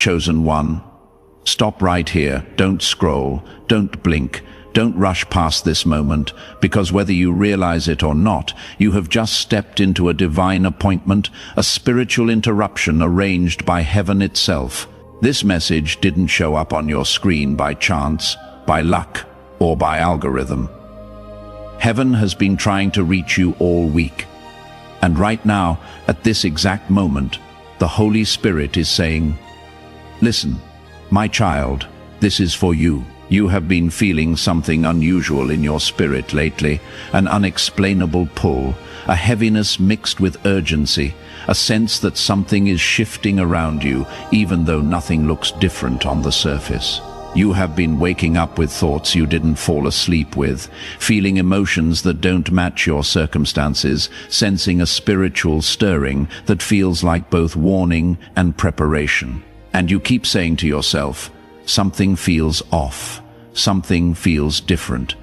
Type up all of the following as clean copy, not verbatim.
Chosen one, stop right here. Don't scroll, don't blink, don't rush past this moment, because whether you realize it or not, you have just stepped into a divine appointment, a spiritual interruption arranged by heaven itself. This message didn't show up on your screen by chance, by luck, or by algorithm. Heaven has been trying to reach you all week. And right now, at this exact moment, the Holy Spirit is saying, "Listen, my child, this is for you. You have been feeling something unusual in your spirit lately, an unexplainable pull, a heaviness mixed with urgency, a sense that something is shifting around you, even though nothing looks different on the surface. You have been waking up with thoughts you didn't fall asleep with, feeling emotions that don't match your circumstances, sensing a spiritual stirring that feels like both warning and preparation. And you keep saying to yourself, something feels off, something feels different.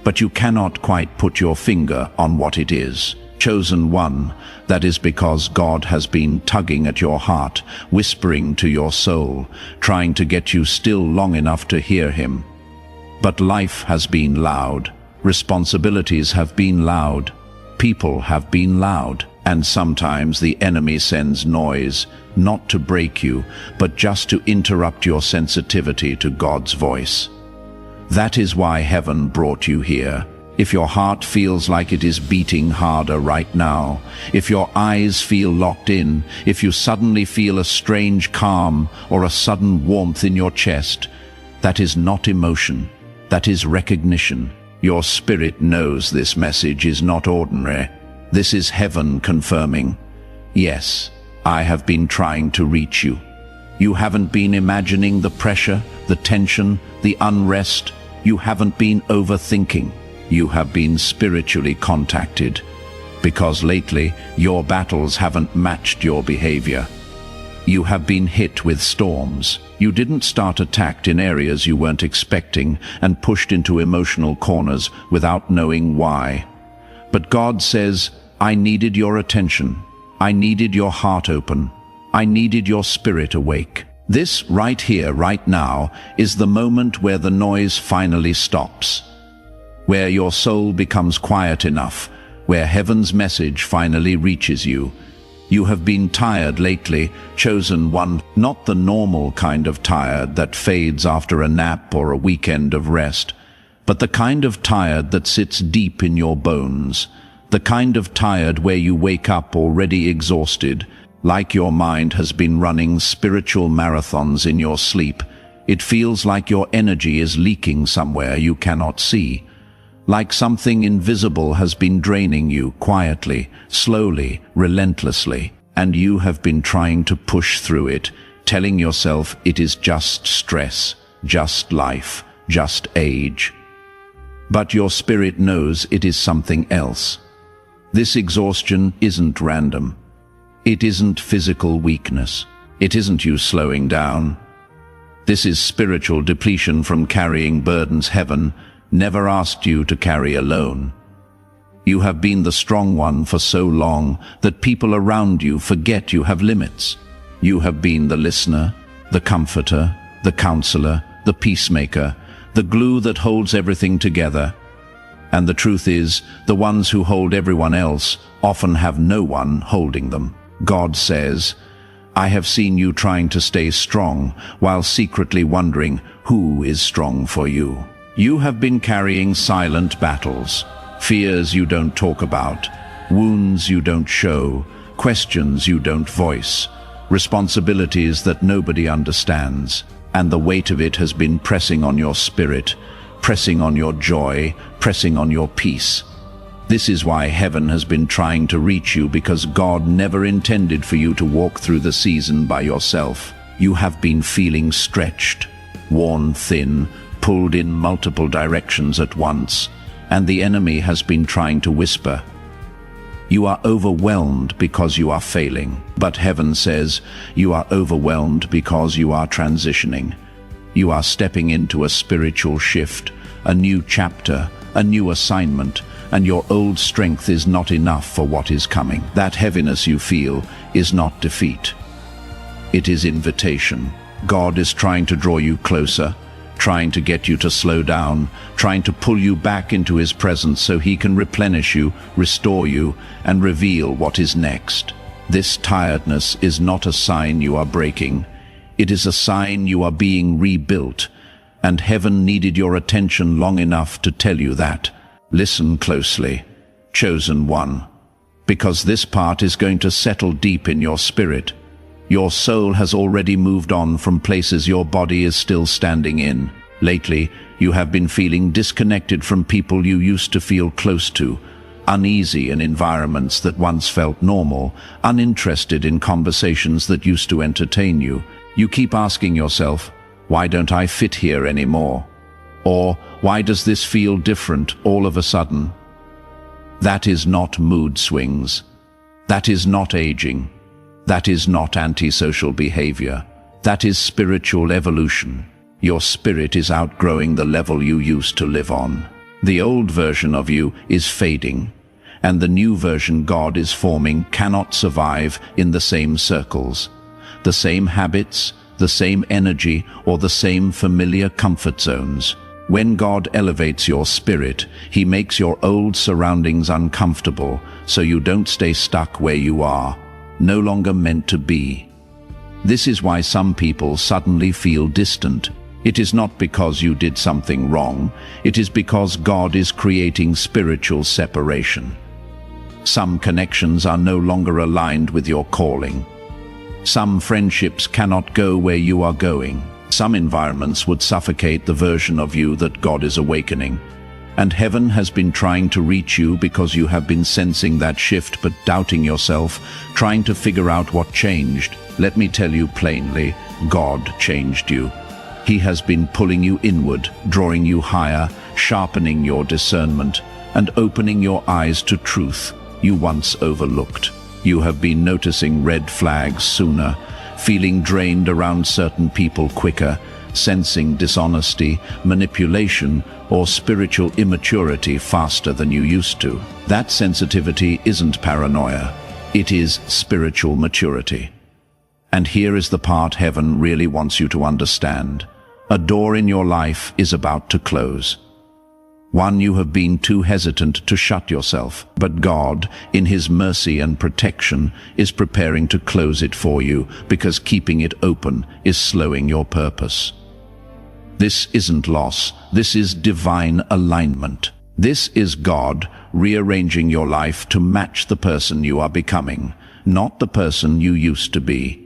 But you cannot quite put your finger on what it is. Chosen one, that is because God has been tugging at your heart, whispering to your soul, trying to get you still long enough to hear him. But life has been loud, responsibilities have been loud, people have been loud, and sometimes the enemy sends noise, not to break you, but just to interrupt your sensitivity to God's voice. That is why heaven brought you here. If your heart feels like it is beating harder right now, if your eyes feel locked in, if you suddenly feel a strange calm or a sudden warmth in your chest, that is not emotion, that is recognition. Your spirit knows this message is not ordinary. This is heaven confirming, yes, I have been trying to reach you. You haven't been imagining the pressure, the tension, the unrest. You haven't been overthinking. You have been spiritually contacted, because lately your battles haven't matched your behavior. You have been hit with storms. You didn't start attacked in areas you weren't expecting and pushed into emotional corners without knowing why. But God says, I needed your attention. I needed your heart open. I needed your spirit awake. This right here, right now, is the moment where the noise finally stops, where your soul becomes quiet enough, where heaven's message finally reaches you. You have been tired lately, chosen one, not the normal kind of tired that fades after a nap or a weekend of rest, but the kind of tired that sits deep in your bones, the kind of tired where you wake up already exhausted, like your mind has been running spiritual marathons in your sleep. It feels like your energy is leaking somewhere you cannot see, like something invisible has been draining you quietly, slowly, relentlessly, and you have been trying to push through it, telling yourself it is just stress, just life, just age. But your spirit knows it is something else. This exhaustion isn't random. It isn't physical weakness. It isn't you slowing down. This is spiritual depletion from carrying burdens heaven never asked you to carry alone. You have been the strong one for so long that people around you forget you have limits. You have been the listener, the comforter, the counselor, the peacemaker, the glue that holds everything together. And the truth is, the ones who hold everyone else often have no one holding them. God says, I have seen you trying to stay strong while secretly wondering who is strong for you. You have been carrying silent battles, fears you don't talk about, wounds you don't show, questions you don't voice, responsibilities that nobody understands, and the weight of it has been pressing on your spirit, pressing on your joy, pressing on your peace. This is why heaven has been trying to reach you, because God never intended for you to walk through the season by yourself. You have been feeling stretched, worn thin, pulled in multiple directions at once, and the enemy has been trying to whisper. You are overwhelmed because you are failing, but heaven says you are overwhelmed because you are transitioning. You are stepping into a spiritual shift, a new chapter, a new assignment, and your old strength is not enough for what is coming. That heaviness you feel is not defeat. It is invitation. God is trying to draw you closer, trying to get you to slow down, trying to pull you back into his presence so he can replenish you, restore you, and reveal what is next. This tiredness is not a sign you are breaking. It is a sign you are being rebuilt, and heaven needed your attention long enough to tell you that. Listen closely, chosen one, because this part is going to settle deep in your spirit. Your soul has already moved on from places your body is still standing in. Lately, you have been feeling disconnected from people you used to feel close to, uneasy in environments that once felt normal, uninterested in conversations that used to entertain you. You keep asking yourself, why don't I fit here anymore? Or, why does this feel different all of a sudden? That is not mood swings. That is not aging. That is not antisocial behavior. That is spiritual evolution. Your spirit is outgrowing the level you used to live on. The old version of you is fading, and the new version God is forming cannot survive in the same circles, the same habits, the same energy, or the same familiar comfort zones. When God elevates your spirit, he makes your old surroundings uncomfortable so you don't stay stuck where you are, no longer meant to be. This is why some people suddenly feel distant. It is not because you did something wrong, it is because God is creating spiritual separation. Some connections are no longer aligned with your calling. Some friendships cannot go where you are going. Some environments would suffocate the version of you that God is awakening. And heaven has been trying to reach you because you have been sensing that shift but doubting yourself, trying to figure out what changed. Let me tell you plainly, God changed you. He has been pulling you inward, drawing you higher, sharpening your discernment, and opening your eyes to truth you once overlooked. You have been noticing red flags sooner, feeling drained around certain people quicker, sensing dishonesty, manipulation, or spiritual immaturity faster than you used to. That sensitivity isn't paranoia. It is spiritual maturity. And here is the part heaven really wants you to understand. A door in your life is about to close. One you have been too hesitant to shut yourself, but God, in his mercy and protection, is preparing to close it for you because keeping it open is slowing your purpose. This isn't loss, this is divine alignment. This is God rearranging your life to match the person you are becoming, not the person you used to be.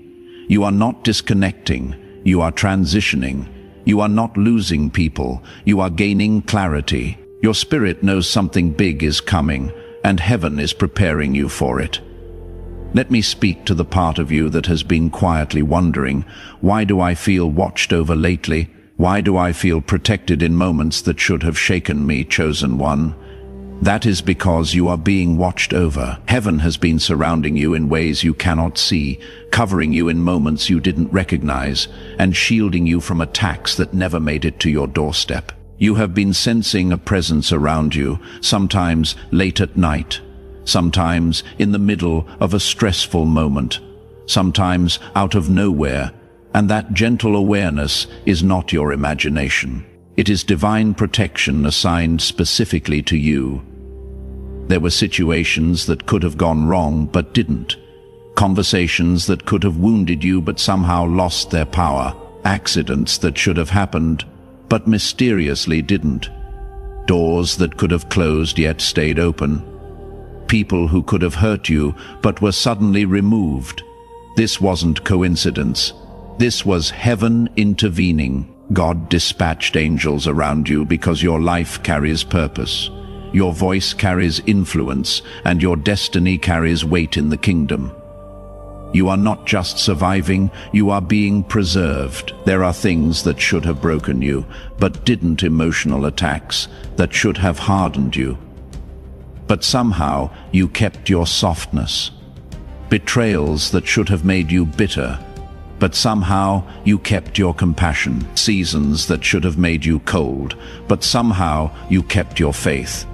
You are not disconnecting, you are transitioning. You are not losing people, you are gaining clarity. Your spirit knows something big is coming, and heaven is preparing you for it. Let me speak to the part of you that has been quietly wondering, why do I feel watched over lately? Why do I feel protected in moments that should have shaken me, chosen one? That is because you are being watched over. Heaven has been surrounding you in ways you cannot see, covering you in moments you didn't recognize, and shielding you from attacks that never made it to your doorstep. You have been sensing a presence around you, sometimes late at night, sometimes in the middle of a stressful moment, sometimes out of nowhere, and that gentle awareness is not your imagination. It is divine protection assigned specifically to you. There were situations that could have gone wrong but didn't. Conversations that could have wounded you but somehow lost their power. Accidents that should have happened but mysteriously didn't. Doors that could have closed yet stayed open. People who could have hurt you but were suddenly removed. This wasn't coincidence. This was heaven intervening. God dispatched angels around you because your life carries purpose. Your voice carries influence, and your destiny carries weight in the kingdom. You are not just surviving, you are being preserved. There are things that should have broken you, but didn't, emotional attacks that should have hardened you. But somehow you kept your softness. Betrayals that should have made you bitter, but somehow you kept your compassion. Seasons that should have made you cold, but somehow you kept your faith.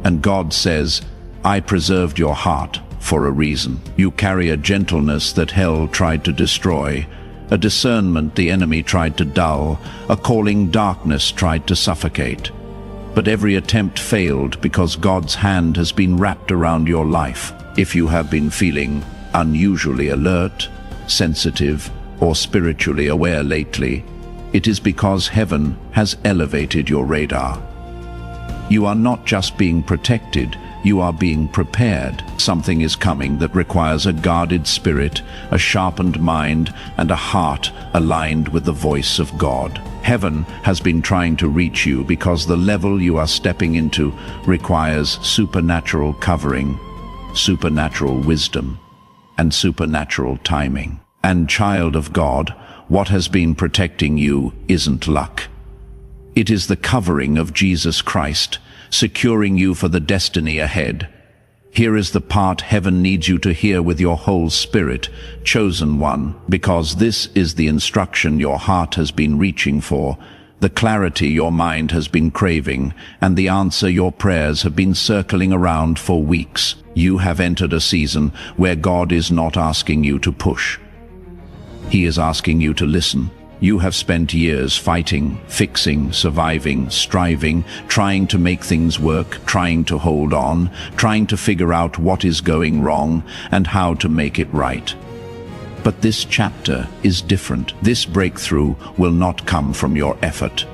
And God says, I preserved your heart for a reason. You carry a gentleness that hell tried to destroy, a discernment the enemy tried to dull, a calling darkness tried to suffocate. But every attempt failed because God's hand has been wrapped around your life. If you have been feeling unusually alert, sensitive, or spiritually aware lately, it is because heaven has elevated your radar. You are not just being protected, you are being prepared. Something is coming that requires a guarded spirit, a sharpened mind, and a heart aligned with the voice of God. Heaven has been trying to reach you because the level you are stepping into requires supernatural covering, supernatural wisdom, and supernatural timing. And child of God, what has been protecting you isn't luck. It is the covering of Jesus Christ, securing you for the destiny ahead. Here is the part heaven needs you to hear with your whole spirit, chosen one, because this is the instruction your heart has been reaching for, the clarity your mind has been craving, and the answer your prayers have been circling around for weeks. You have entered a season where God is not asking you to push. He is asking you to listen. You have spent years fighting, fixing, surviving, striving, trying to make things work, trying to hold on, trying to figure out what is going wrong and how to make it right. But this chapter is different. This breakthrough will not come from your effort.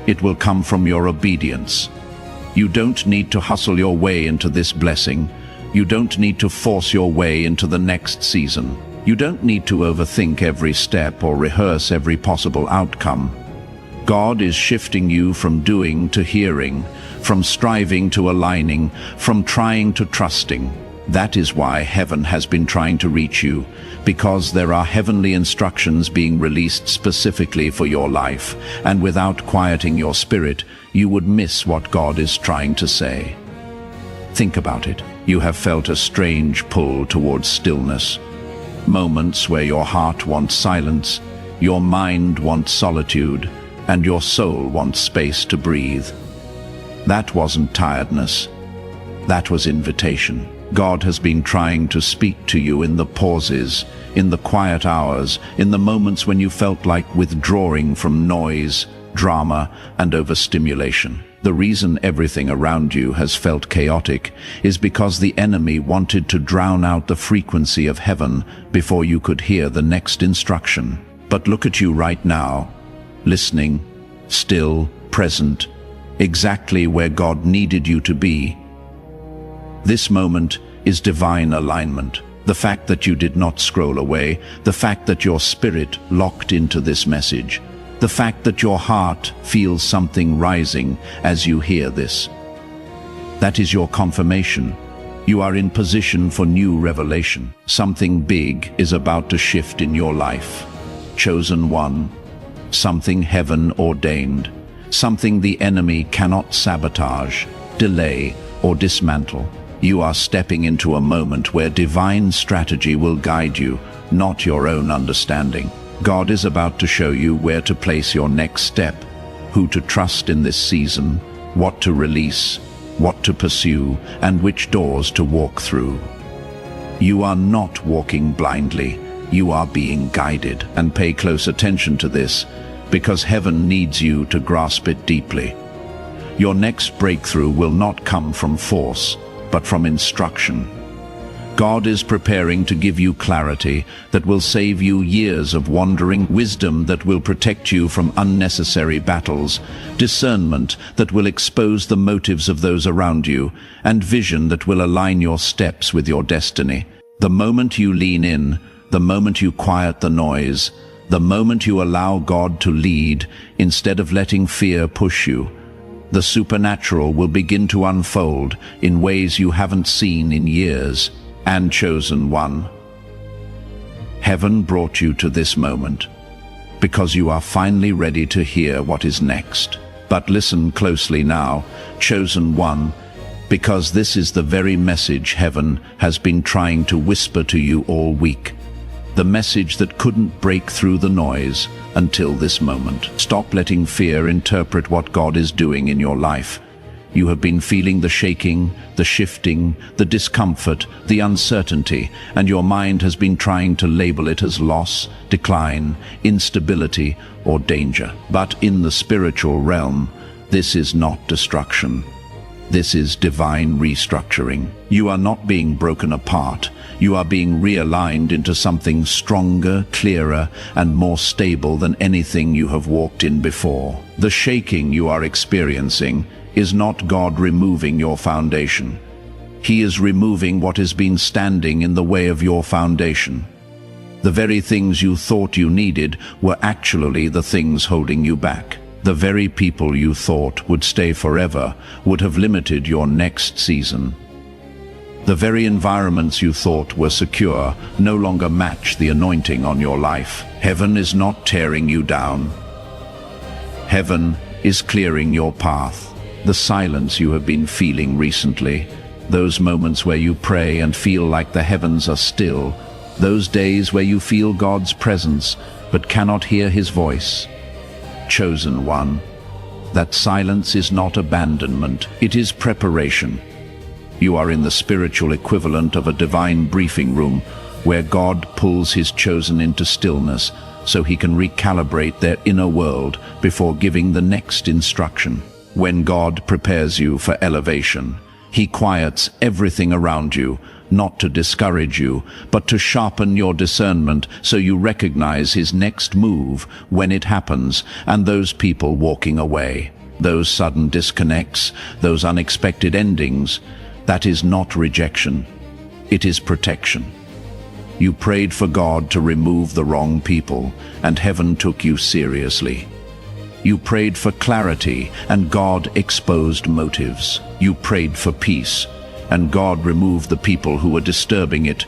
It will come from your obedience. You don't need to hustle your way into this blessing. You don't need to force your way into the next season. You don't need to overthink every step or rehearse every possible outcome. God is shifting you from doing to hearing, from striving to aligning, from trying to trusting. That is why heaven has been trying to reach you, because there are heavenly instructions being released specifically for your life, and without quieting your spirit, you would miss what God is trying to say. Think about it. You have felt a strange pull towards stillness. Moments where your heart wants silence, your mind wants solitude, and your soul wants space to breathe. That wasn't tiredness. That was invitation. God has been trying to speak to you in the pauses, in the quiet hours, in the moments when you felt like withdrawing from noise, drama, and overstimulation. The reason everything around you has felt chaotic is because the enemy wanted to drown out the frequency of heaven before you could hear the next instruction. But look at you right now, listening, still, present, exactly where God needed you to be. This moment is divine alignment. The fact that you did not scroll away, the fact that your spirit locked into this message, the fact that your heart feels something rising as you hear this. That is your confirmation. You are in position for new revelation. Something big is about to shift in your life. Chosen one, something heaven ordained, something the enemy cannot sabotage, delay, or dismantle. You are stepping into a moment where divine strategy will guide you, not your own understanding. God is about to show you where to place your next step, who to trust in this season, what to release, what to pursue, and which doors to walk through. You are not walking blindly, you are being guided. And pay close attention to this, because heaven needs you to grasp it deeply. Your next breakthrough will not come from force, but from instruction. God is preparing to give you clarity that will save you years of wandering, wisdom that will protect you from unnecessary battles, discernment that will expose the motives of those around you, and vision that will align your steps with your destiny. The moment you lean in, the moment you quiet the noise, the moment you allow God to lead instead of letting fear push you, the supernatural will begin to unfold in ways you haven't seen in years. And chosen one, heaven brought you to this moment because you are finally ready to hear what is next. But listen closely now, chosen one, because this is the very message heaven has been trying to whisper to you all week. The message that couldn't break through the noise until this moment. Stop letting fear interpret what God is doing in your life. You have been feeling the shaking, the shifting, the discomfort, the uncertainty, and your mind has been trying to label it as loss, decline, instability, or danger. But in the spiritual realm, this is not destruction. This is divine restructuring. You are not being broken apart. You are being realigned into something stronger, clearer, and more stable than anything you have walked in before. The shaking you are experiencing is not God removing your foundation. He is removing what has been standing in the way of your foundation. The very things you thought you needed were actually the things holding you back. The very people you thought would stay forever would have limited your next season. The very environments you thought were secure no longer match the anointing on your life. Heaven is not tearing you down. Heaven is clearing your path. The silence you have been feeling recently, those moments where you pray and feel like the heavens are still, those days where you feel God's presence but cannot hear his voice. Chosen one, that silence is not abandonment, it is preparation. You are in the spiritual equivalent of a divine briefing room where God pulls his chosen into stillness so he can recalibrate their inner world before giving the next instruction. When God prepares you for elevation, he quiets everything around you, not to discourage you, but to sharpen your discernment so you recognize his next move when it happens, and those people walking away, those sudden disconnects, those unexpected endings. That is not rejection. It is protection. You prayed for God to remove the wrong people, and heaven took you seriously. You prayed for clarity, and God exposed motives. You prayed for peace, and God removed the people who were disturbing it.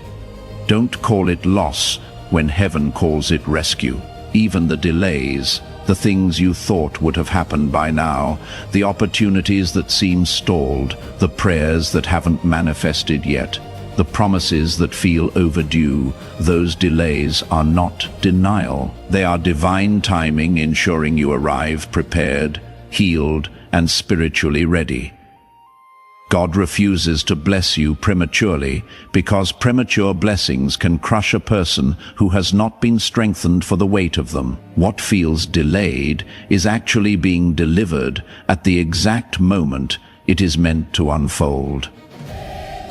Don't call it loss when heaven calls it rescue. Even the delays, the things you thought would have happened by now, the opportunities that seem stalled, the prayers that haven't manifested yet, the promises that feel overdue, those delays are not denial. They are divine timing ensuring you arrive prepared, healed, and spiritually ready. God refuses to bless you prematurely because premature blessings can crush a person who has not been strengthened for the weight of them. What feels delayed is actually being delivered at the exact moment it is meant to unfold.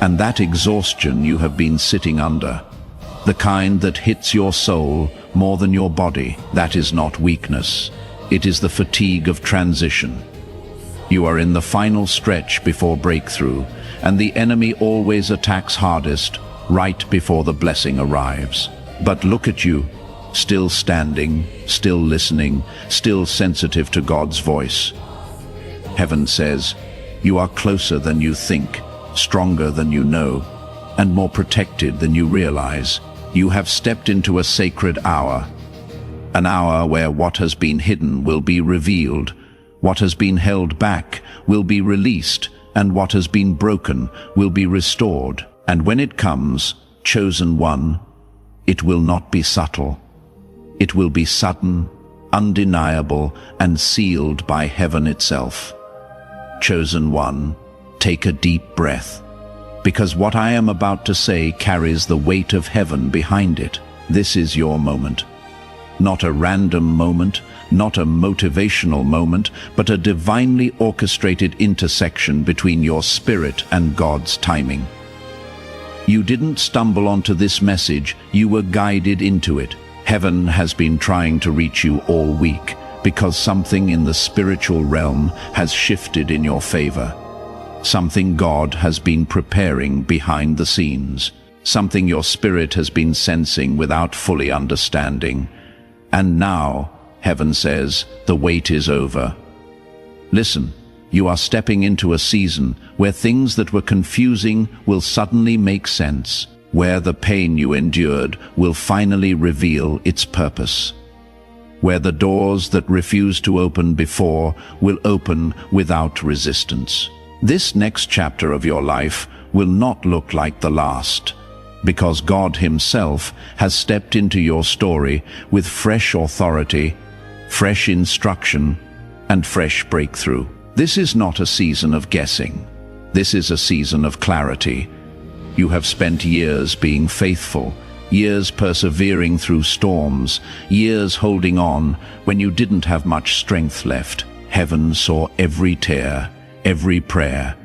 And that exhaustion you have been sitting under, the kind that hits your soul more than your body, that is not weakness. It is the fatigue of transition. You are in the final stretch before breakthrough, and the enemy always attacks hardest right before the blessing arrives. But look at you, still standing, still listening, still sensitive to God's voice. Heaven says, you are closer than you think, stronger than you know, and more protected than you realize. You have stepped into a sacred hour, an hour where what has been hidden will be revealed, what has been held back will be released, and what has been broken will be restored. And when it comes, chosen one, it will not be subtle. It will be sudden, undeniable, and sealed by heaven itself. Chosen one, take a deep breath, because what I am about to say carries the weight of heaven behind it. This is your moment. Not a random moment, not a motivational moment, but a divinely orchestrated intersection between your spirit and God's timing. You didn't stumble onto this message, you were guided into it. Heaven has been trying to reach you all week because something in the spiritual realm has shifted in your favor. Something God has been preparing behind the scenes. Something your spirit has been sensing without fully understanding. And now, heaven says, the wait is over. Listen, you are stepping into a season where things that were confusing will suddenly make sense, where the pain you endured will finally reveal its purpose, where the doors that refused to open before will open without resistance. This next chapter of your life will not look like the last, because God himself has stepped into your story with fresh authority, fresh instruction, and fresh breakthrough. This is not a season of guessing. This is a season of clarity. You have spent years being faithful, years persevering through storms, years holding on when you didn't have much strength left. Heaven saw every tear, every prayer,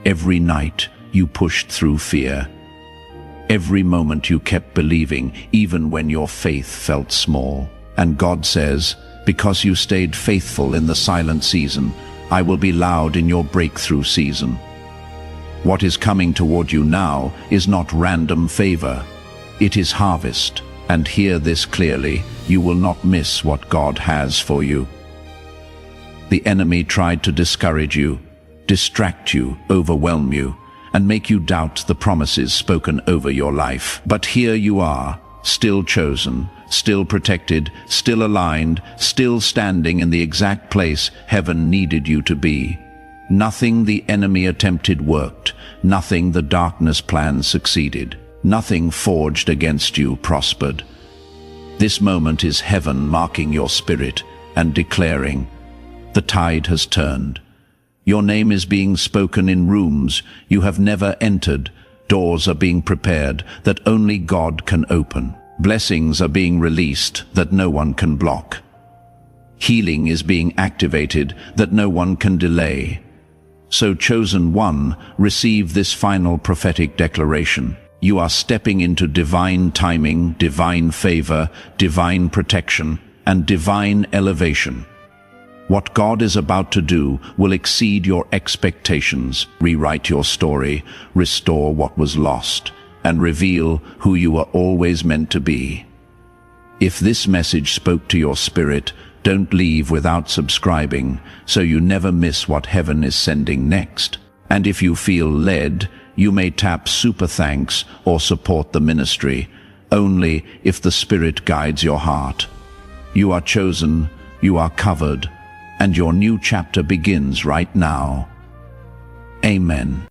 every night you pushed through fear. Every moment you kept believing, even when your faith felt small. And God says, because you stayed faithful in the silent season, I will be loud in your breakthrough season. What is coming toward you now is not random favor. It is harvest. And hear this clearly, you will not miss what God has for you. The enemy tried to discourage you, distract you, overwhelm you, and make you doubt the promises spoken over your life. But here you are, still chosen, still protected, still aligned, still standing in the exact place heaven needed you to be. Nothing the enemy attempted worked, nothing the darkness planned succeeded, nothing forged against you prospered. This moment is heaven marking your spirit and declaring, the tide has turned. Your name is being spoken in rooms you have never entered. Doors are being prepared that only God can open. Blessings are being released that no one can block. Healing is being activated that no one can delay. So, chosen one, receive this final prophetic declaration. You are stepping into divine timing, divine favor, divine protection, and divine elevation. What God is about to do will exceed your expectations, rewrite your story, restore what was lost, and reveal who you were always meant to be. If this message spoke to your spirit, don't leave without subscribing, so you never miss what heaven is sending next. And if you feel led, you may tap super thanks or support the ministry, only if the Spirit guides your heart. You are chosen, you are covered, and your new chapter begins right now. Amen.